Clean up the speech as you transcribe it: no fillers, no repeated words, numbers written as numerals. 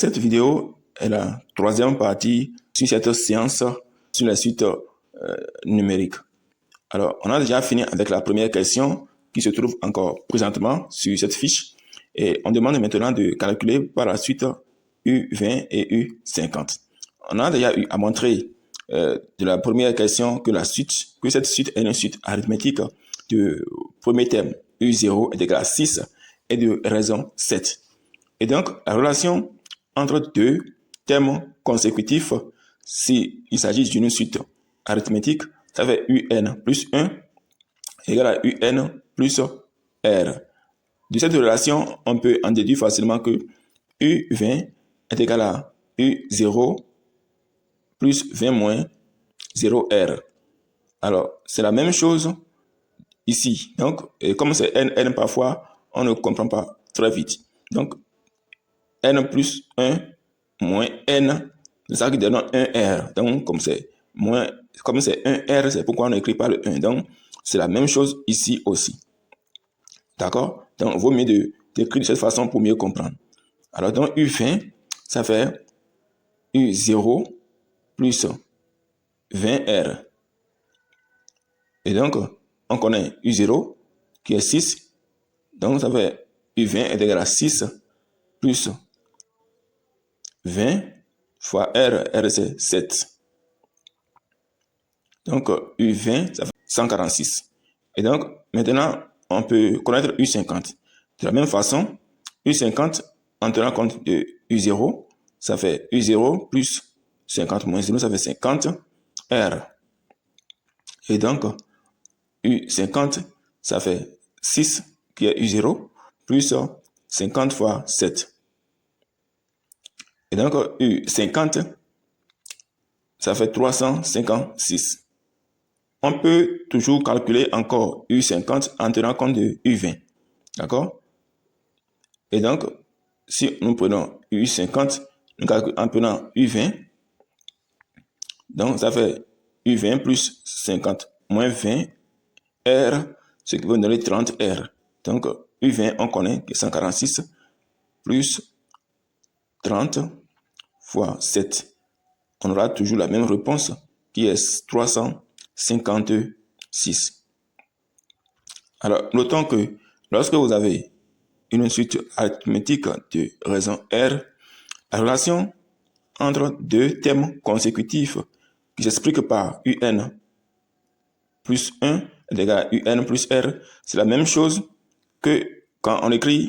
Cette vidéo est la troisième partie sur cette séance sur les suites numériques. Alors, on a déjà fini avec la première question qui se trouve encore présentement sur cette fiche. Et on demande maintenant de calculer par la suite U20 et U50. On a déjà eu à montrer de la première question que cette suite est une suite arithmétique du premier terme U0 est égal à 6 et de raison 7. Et donc, la relation entre deux termes consécutifs, s'il s'agit d'une suite arithmétique, ça fait UN plus 1 égale à UN plus R. De cette relation, on peut en déduire facilement que U20 est égal à U0 plus 20 moins 0R. Alors, c'est la même chose ici. Donc, comme c'est N, parfois, on ne comprend pas très vite. Donc, N plus 1 moins N, c'est ça qui donne 1R. Donc, comme c'est 1R, c'est pourquoi on n'écrit pas le 1. Donc, c'est la même chose ici aussi. D'accord? Donc, il vaut mieux d'écrire de cette façon pour mieux comprendre. Alors, donc, U20, ça fait U0 plus 20R. Et donc, on connaît U0 qui est 6. Donc, ça fait U20 est égal à 6 plus 20 fois R c'est 7. Donc, U20, ça fait 146. Et donc, maintenant, on peut connaître U50. De la même façon, U50, en tenant compte de U0, ça fait U0 plus 50 moins 0, ça fait 50 R. Et donc, U50, ça fait 6 qui est U0 plus 50 fois 7. Et donc, U50, ça fait 356. On peut toujours calculer encore U50 en tenant compte de U20. D'accord? Et donc, si nous prenons U50, nous calculons en prenant U20. Donc, ça fait U20 plus 50 moins 20 R, ce qui va nous donner 30 R. Donc, U20, on connaît que 146 plus 30 fois 7. On aura toujours la même réponse qui est 356. Alors, notons que lorsque vous avez une suite arithmétique de raison R, la relation entre deux termes consécutifs qui s'explique par UN plus 1 est égal à UN plus R, c'est la même chose que quand on écrit